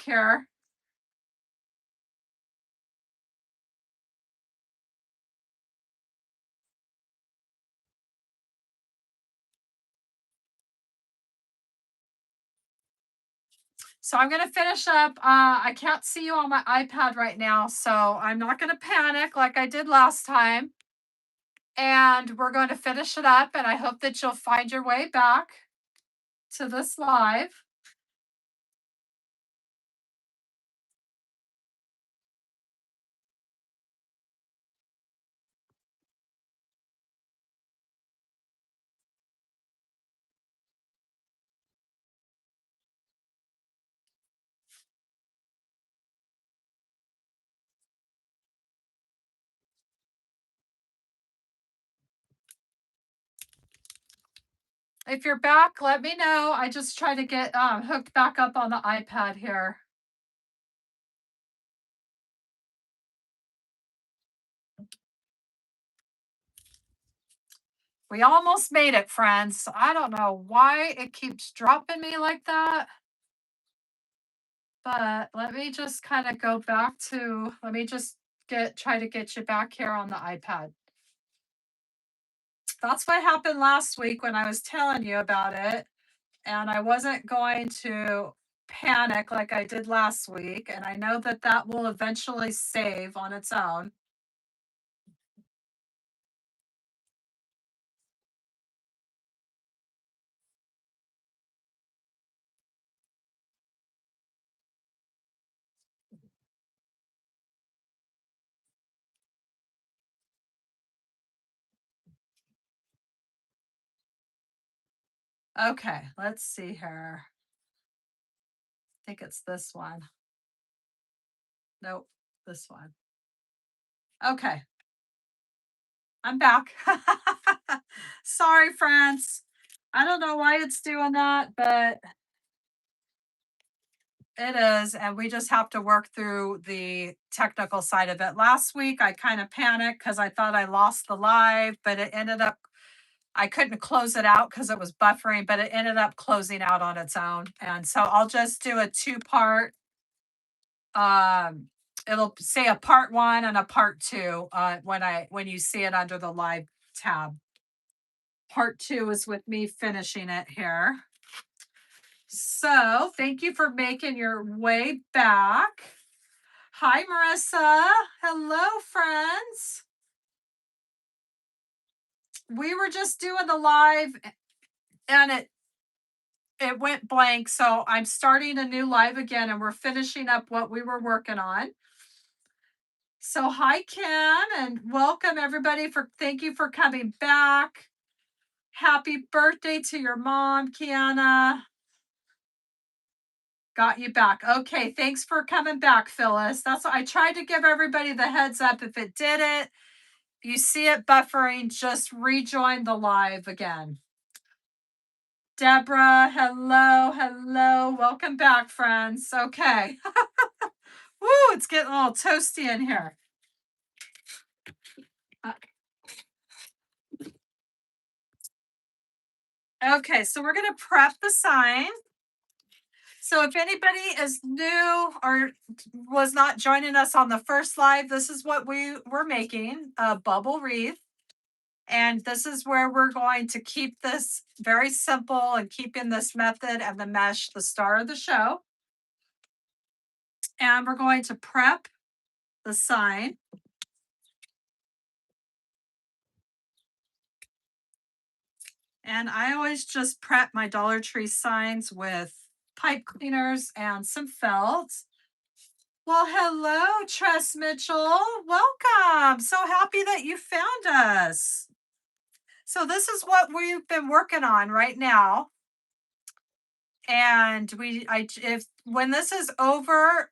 back here. So I'm going to finish up. I can't see you on my iPad right now, so I'm not going to panic like I did last time. And we're going to finish it up, and I hope that you'll find your way back to this live. If you're back, let me know. I just try to get hooked back up on the iPad here. We almost made it, friends. I don't know why it keeps dropping me like that. But let me just kind of go back to, let me just try to get you back here on the iPad. That's what happened last week when I was telling you about it. And I wasn't going to panic like I did last week. And I know that that will eventually save on its own. Okay, let's see here. I think it's this one. Nope, this one. Okay, I'm back. Sorry, friends. I don't know why it's doing that, but it is. And we just have to work through the technical side of it. Last week, I kind of panicked because I thought I lost the live, but it ended up, I couldn't close it out because it was buffering, but it ended up closing out on its own. And so I'll just do a two-part. It'll say a part one and a part two when you see it under the live tab. Part two is with me finishing it here. So thank you for making your way back. Hi, Marissa. Hello, friends. We were just doing the live and it went blank. So I'm starting a new live again and we're finishing up what we were working on. So hi, Kim, and welcome everybody thank you for coming back. Happy birthday to your mom, Kiana. Got you back. Okay, thanks for coming back, Phyllis. That's what I tried to give everybody the heads up. If it didn't, you see it buffering, just rejoin the live again. Deborah, hello. Welcome back, friends. Okay. Woo, it's getting a little toasty in here. Okay, so we're going to prep the sign. So if anybody is new or was not joining us on the first live, this is what we were making, a bubble wreath. And this is where we're going to keep this very simple and keeping this method and the mesh the star of the show. And we're going to prep the sign. And I always just prep my Dollar Tree signs with pipe cleaners and some felt. Well, hello, Tress Mitchell. Welcome. So happy that you found us. So this is what we've been working on right now. And when this is over,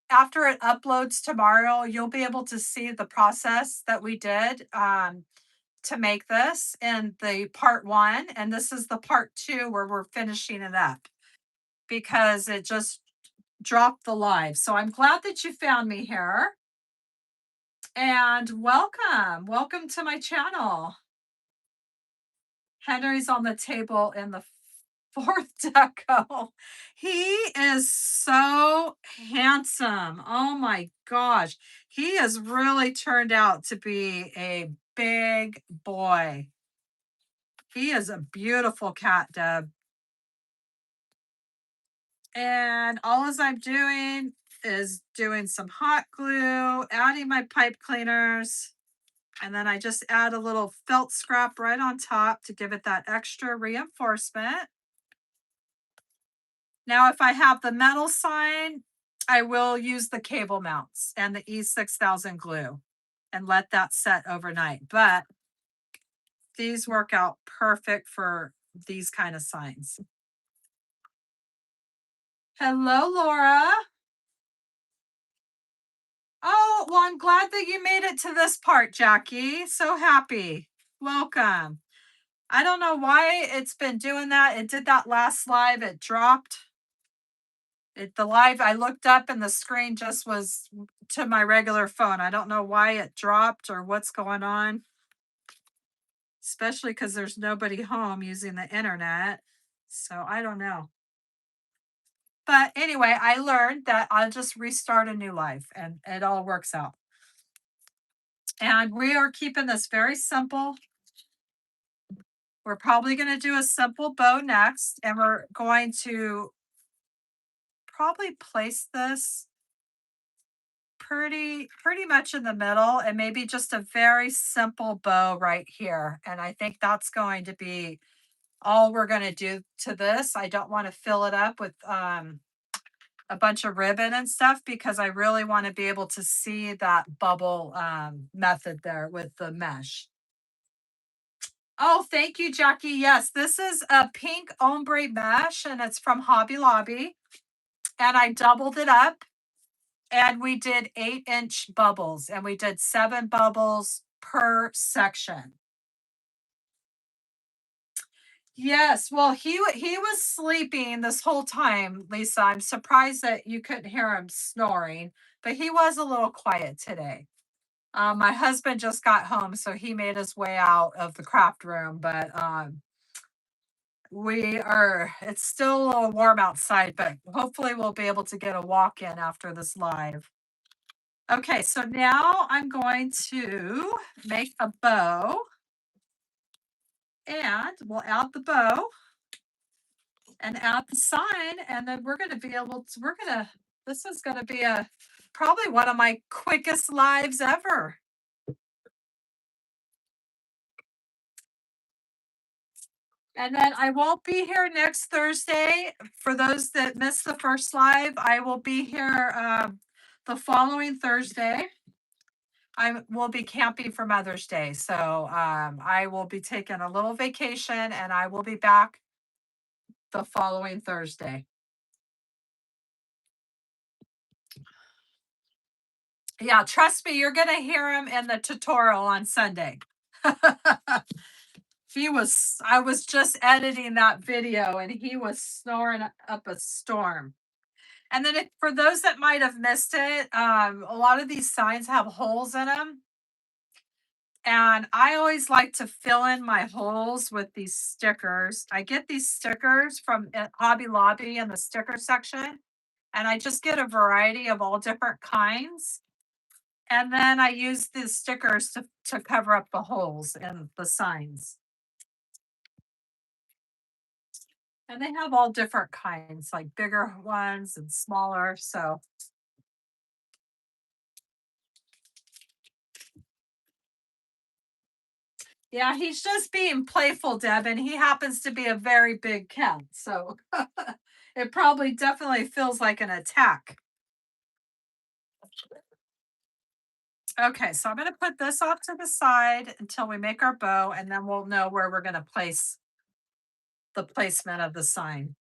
after it uploads tomorrow, you'll be able to see the process that we did to make this in the part one. And this is the part two where we're finishing it up because it just dropped the live. So I'm glad that you found me here. And welcome to my channel. Henry's on the table in the Fourth Deco. He is so handsome. Oh my gosh. He has really turned out to be a big boy. He is a beautiful cat, Deb. And all as I'm doing is doing some hot glue, adding my pipe cleaners, and then I just add a little felt scrap right on top to give it that extra reinforcement. Now, if I have the metal sign, I will use the cable mounts and the E6000 glue and let that set overnight. But these work out perfect for these kind of signs. Hello, Laura. Oh, well, I'm glad that you made it to this part, Jackie. So happy. Welcome. I don't know why it's been doing that. It did that last live, it dropped. The live, I looked up and the screen just was to my regular phone. I don't know why it dropped or what's going on, especially because there's nobody home using the internet. So I don't know. But anyway, I learned that I'll just restart a new life and it all works out. And we are keeping this very simple. We're probably going to do a simple bow next, and we're going to probably place this pretty much in the middle and maybe just a very simple bow right here. And I think that's going to be all we're going to do to this. I don't want to fill it up with a bunch of ribbon and stuff because I really want to be able to see that bubble method there with the mesh. Oh, thank you, Jackie. Yes, this is a pink ombre mesh and it's from Hobby Lobby. And I doubled it up and we did 8-inch bubbles and we did 7 bubbles per section. Yes, well, he was sleeping this whole time, Lisa. I'm surprised that you couldn't hear him snoring, but he was a little quiet today. My husband just got home, so he made his way out of the craft room, but it's still a little warm outside, but hopefully we'll be able to get a walk in after this live. Okay, so now I'm going to make a bow and we'll add the bow and add the sign. And then we're going to be able to, this is going to be probably one of my quickest lives ever. And then I won't be here next Thursday. For those that missed the first live, I will be here the following Thursday. I will be camping for Mother's Day. So I will be taking a little vacation and I will be back the following Thursday. Yeah, trust me, you're going to hear him in the tutorial on Sunday. I was just editing that video and he was snoring up a storm. And then for those that might have missed it, a lot of these signs have holes in them. And I always like to fill in my holes with these stickers. I get these stickers from Hobby Lobby in the sticker section. And I just get a variety of all different kinds. And then I use the stickers to cover up the holes in the signs. And they have all different kinds, like bigger ones and smaller. So yeah, he's just being playful, Deb, and he happens to be a very big cat. So it probably definitely feels like an attack. Okay, so I'm going to put this off to the side until we make our bow, and then we'll know where we're going to place the placement of the sign.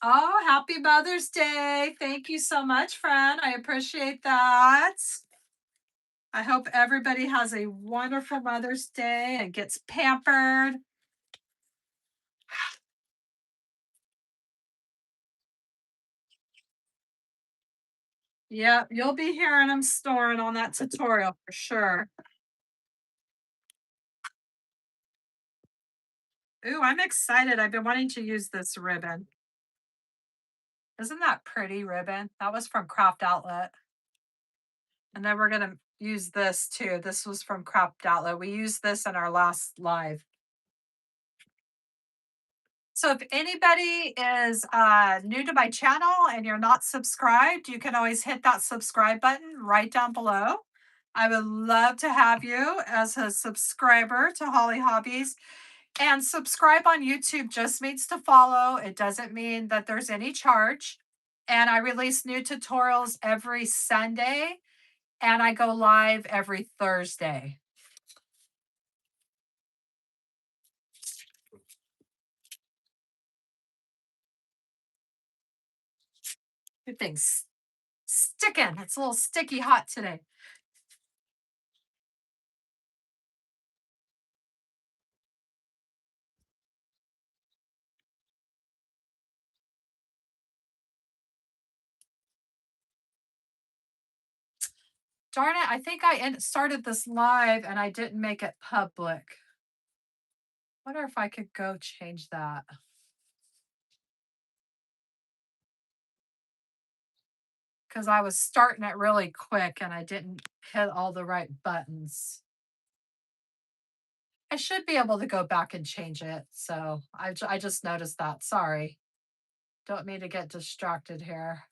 Oh, happy Mother's Day. Thank you so much, friend. I appreciate that. I hope everybody has a wonderful Mother's Day and gets pampered. Yep, you'll be hearing them snoring on that tutorial for sure. Ooh, I'm excited. I've been wanting to use this ribbon. Isn't that pretty ribbon? That was from Craft Outlet. And then we're gonna use this too. This was from Craft Outlet. We used this in our last live. So if anybody is new to my channel and you're not subscribed, you can always hit that subscribe button right down below. I would love to have you as a subscriber to Holly Hobbies. And subscribe on YouTube just means to follow. It doesn't mean that there's any charge. And I release new tutorials every Sunday and I go live every Thursday. Everything's sticking. It's a little sticky hot today. Darn it, I think I started this live and I didn't make it public. Wonder if I could go change that. Because I was starting it really quick and I didn't hit all the right buttons. I should be able to go back and change it. So I just noticed that. Sorry. Don't mean to get distracted here.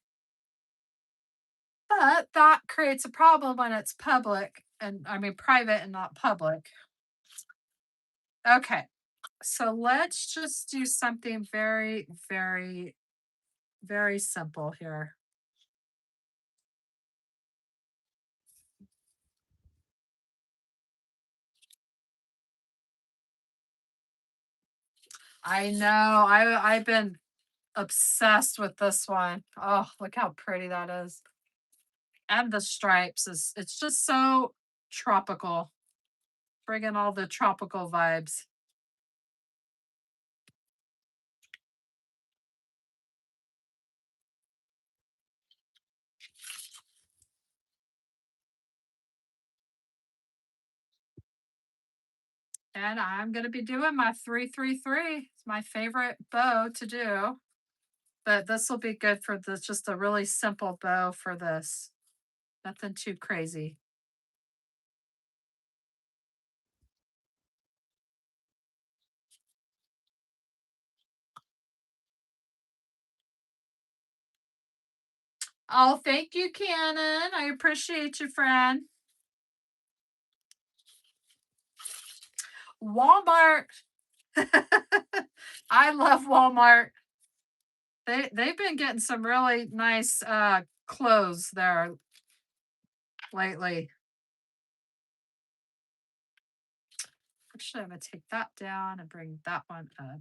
But that creates a problem when it's public and I mean private and not public. Okay. So let's just do something very, very, very simple here. I know. I've been obsessed with this one. Oh, look how pretty that is. And the stripes is it's just so tropical. Bringing all the tropical vibes. And I'm gonna be doing my 333. It's my favorite bow to do. But this will be good for this, just a really simple bow for this. Nothing too crazy. Oh, thank you, Cannon. I appreciate you, friend. Walmart. I love Walmart. They've been getting some really nice clothes there lately. Actually, I'm gonna take that down and bring that one up.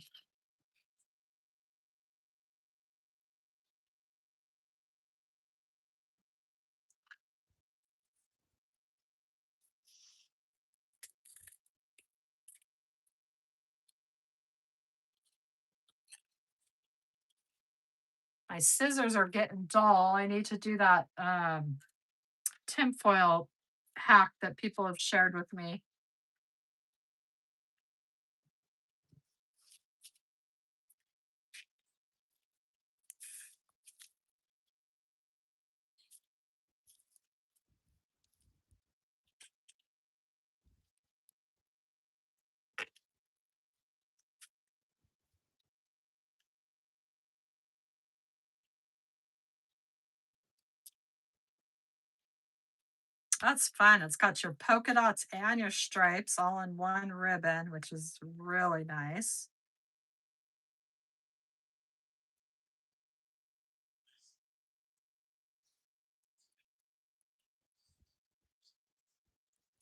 My scissors are getting dull. I need to do that tinfoil hack that people have shared with me. That's fun. It's got your polka dots and your stripes all in one ribbon, which is really nice.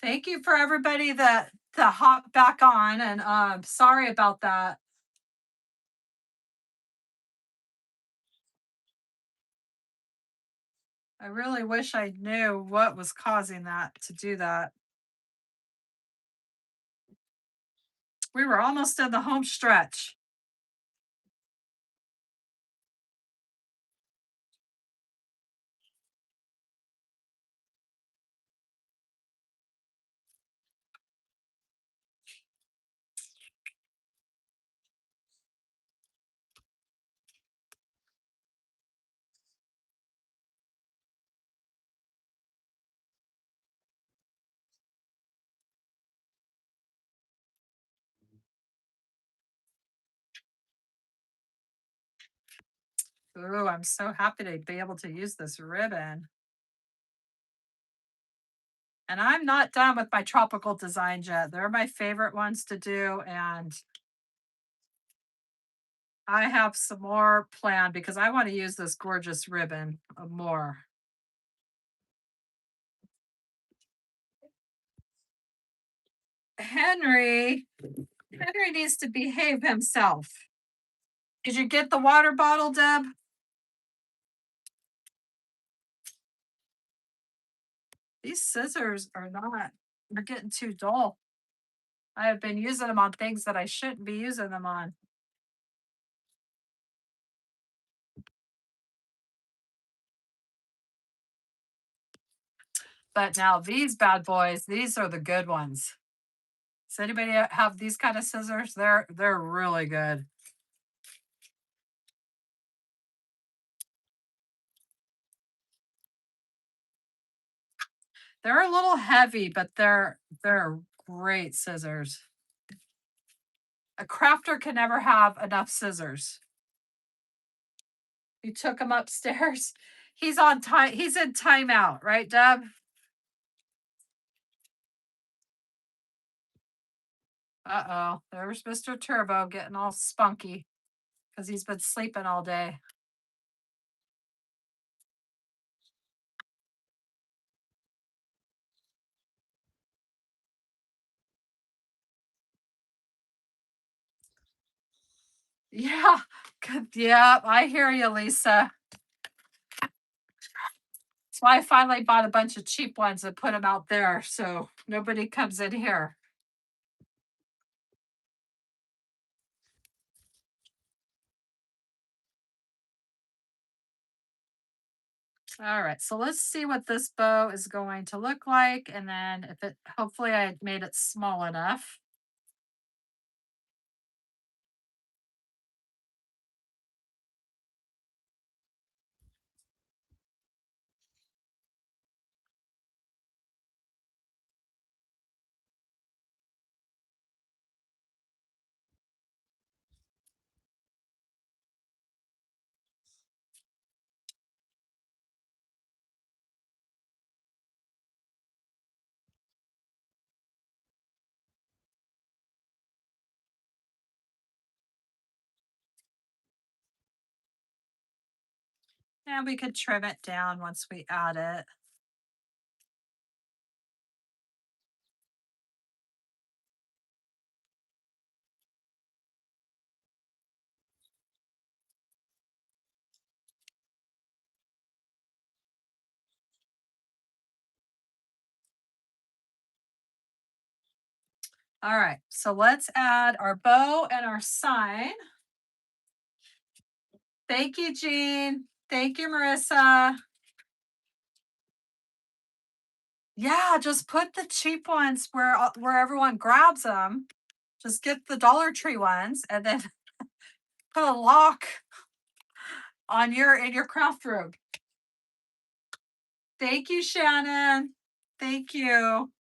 Thank you for everybody that hopped back on and sorry about that. I really wish I knew what was causing that to do that. We were almost in the home stretch. Ooh, I'm so happy to be able to use this ribbon. And I'm not done with my tropical designs yet. They're my favorite ones to do, and I have some more planned because I want to use this gorgeous ribbon more. Henry, Henry needs to behave himself. Did you get the water bottle, Deb? These scissors are not, they're getting too dull. I have been using them on things that I shouldn't be using them on. But now these bad boys, these are the good ones. Does anybody have these kind of scissors? They're really good. They're a little heavy, but they're great scissors. A crafter can never have enough scissors. You took him upstairs. He's on time. He's in timeout, right, Deb? Uh-oh. There's Mr. Turbo getting all spunky because he's been sleeping all day. Yeah. Good. Yeah, I hear you, Lisa. That's why I finally bought a bunch of cheap ones and put them out there so nobody comes in here. All right, so let's see what this bow is going to look like. And then if it, hopefully I made it small enough. And we could trim it down once we add it. All right, so let's add our bow and our sign. Thank you, Jean. Thank you, Marissa. Yeah, just put the cheap ones where everyone grabs them. Just get the Dollar Tree ones and then put a lock on your in your craft room. Thank you, Shannon. Thank you.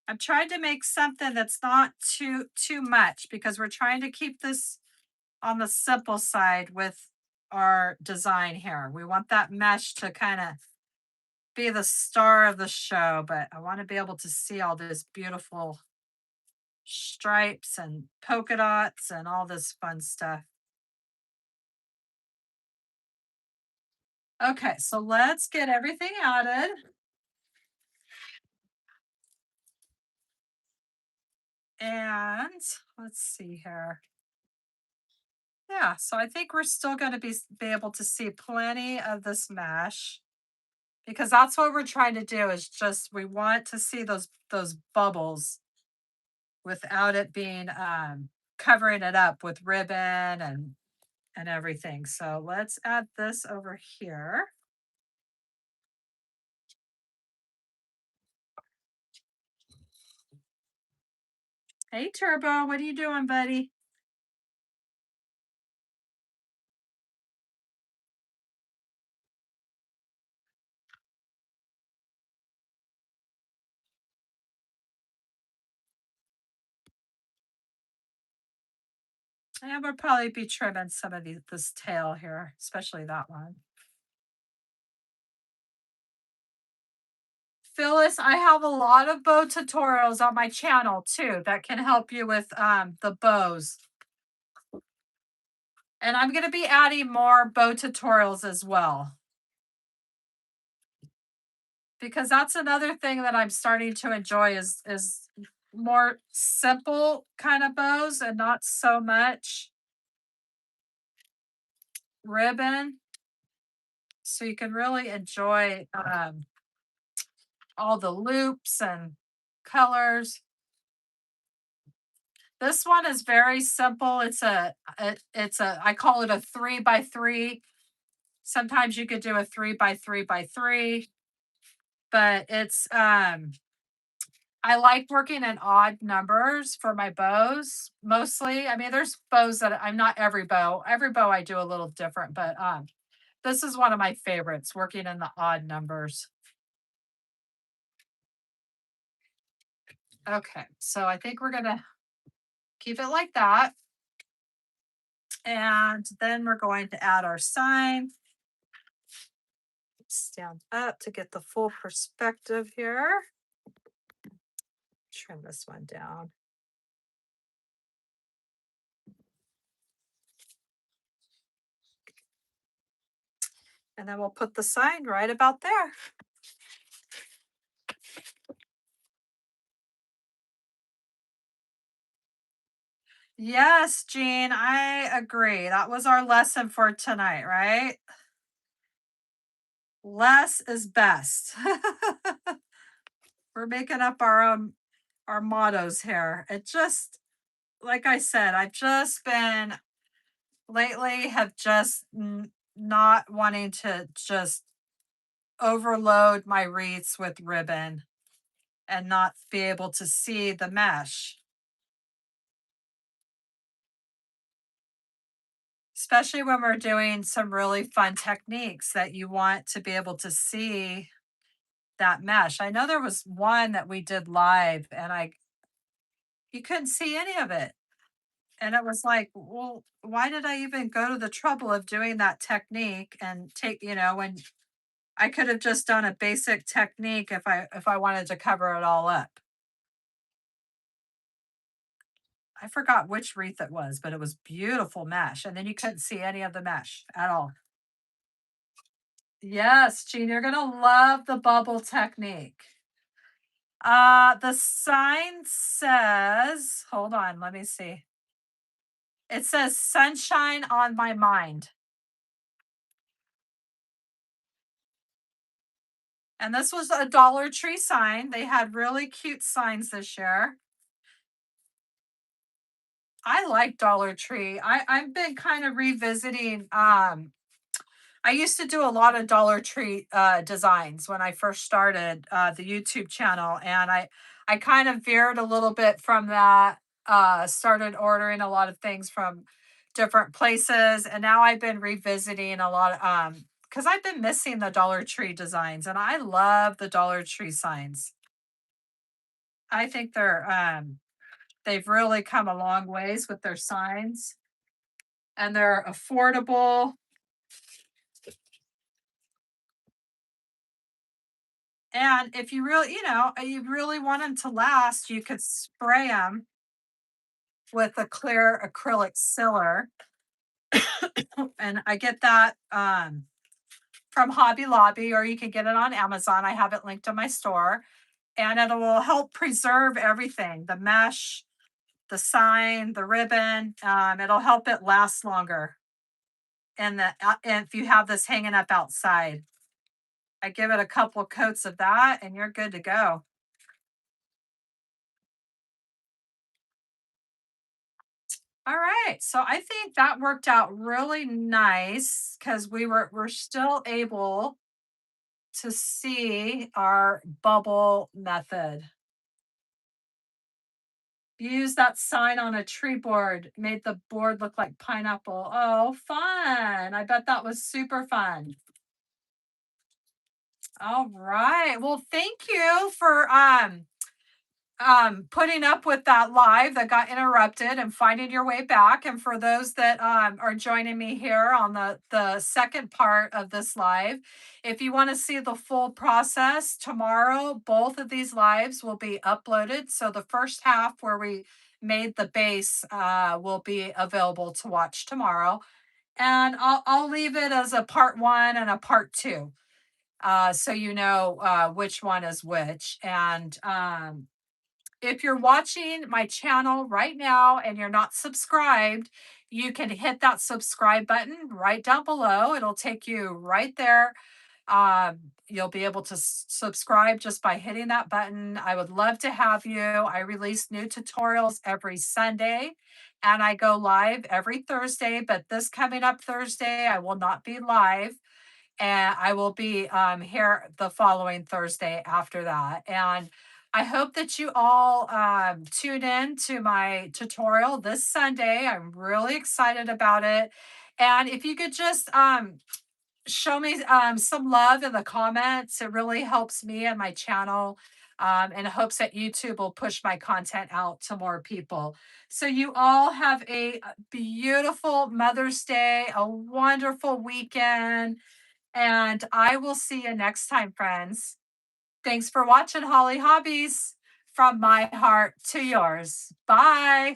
I'm trying to make something that's not too much because we're trying to keep this on the simple side with our design here. We want that mesh to kind of be the star of the show, but I want to be able to see all this beautiful stripes and polka dots and all this fun stuff. Okay, so let's get everything added. And let's see here. Yeah, so I think we're still going to be able to see plenty of this mesh because that's what we're trying to do is just we want to see those bubbles without it being covering it up with ribbon and everything. So let's add this over here. Hey Turbo, what are you doing, buddy? And we'll probably be trimming some of this tail here, especially that one. Phyllis, I have a lot of bow tutorials on my channel too that can help you with the bows. And I'm going to be adding more bow tutorials as well. Because that's another thing that I'm starting to enjoy is more simple kind of bows and not so much ribbon. So you can really enjoy all the loops and colors. This one is very simple. It's a I call it a 3 by 3. Sometimes you could do a 3 by 3 by 3, but I like working in odd numbers for my bows mostly. I mean, there's bows that I'm not every bow. Every bow I do a little different, but this is one of my favorites, working in the odd numbers. Okay, so I think we're gonna keep it like that. And then we're going to add our sign. Stand up to get the full perspective here. Trim this one down. And then we'll put the sign right about there. Yes, Jean, I agree. That was our lesson for tonight, right? Less is best. We're making up our mottos here. It just like I said, I've just been lately have just not wanting to just overload my wreaths with ribbon and not be able to see the mesh. Especially when we're doing some really fun techniques that you want to be able to see that mesh. I know there was one that we did live and I you couldn't see any of it. And it was like, well, why did I even go to the trouble of doing that technique and when I could have just done a basic technique if I wanted to cover it all up. I forgot which wreath it was, but it was beautiful mesh. And then you couldn't see any of the mesh at all. Yes, Jean, you're gonna love the bubble technique. The sign says, hold on, let me see. It says sunshine on my mind. And this was a Dollar Tree sign. They had really cute signs this year. I like Dollar Tree. I've been kind of revisiting I used to do a lot of Dollar Tree designs when I first started the YouTube channel, and I kind of veered a little bit from that. Started ordering a lot of things from different places, and now I've been revisiting a lot because I've been missing the Dollar Tree designs, and I love the Dollar Tree signs. I think they've really come a long ways with their signs, and they're affordable. And if you really, you really want them to last, you could spray them with a clear acrylic sealer. And I get that from Hobby Lobby, or you can get it on Amazon. I have it linked to my store, and it will help preserve everything, the mesh, the sign, the ribbon. It'll help it last longer. And if you have this hanging up outside, I give it a couple coats of that, and you're good to go. All right. So I think that worked out really nice because we're still able to see our bubble method. Use that sign on a tree board, made the board look like pineapple. Oh, fun. I bet that was super fun. All right. Well, thank you for putting up with that live that got interrupted and finding your way back. And for those that are joining me here on the second part of this live, if you want to see the full process tomorrow, both of these lives will be uploaded. So the first half where we made the base will be available to watch tomorrow. And I'll leave it as a part one and a part two, so you know which one is which. And if you're watching my channel right now and you're not subscribed, you can hit that subscribe button right down below. It'll take you right there. You'll be able to subscribe just by hitting that button. I would love to have you. I release new tutorials every Sunday and I go live every Thursday, but this coming up Thursday, I will not be live, and I will be here the following Thursday after that. And I hope that you all tune in to my tutorial this Sunday. I'm really excited about it. And if you could just show me some love in the comments, it really helps me and my channel. In hopes that YouTube will push my content out to more people. So, you all have a beautiful Mother's Day, a wonderful weekend, and I will see you next time, friends. Thanks for watching Holly Hobbies, from my heart to yours. Bye.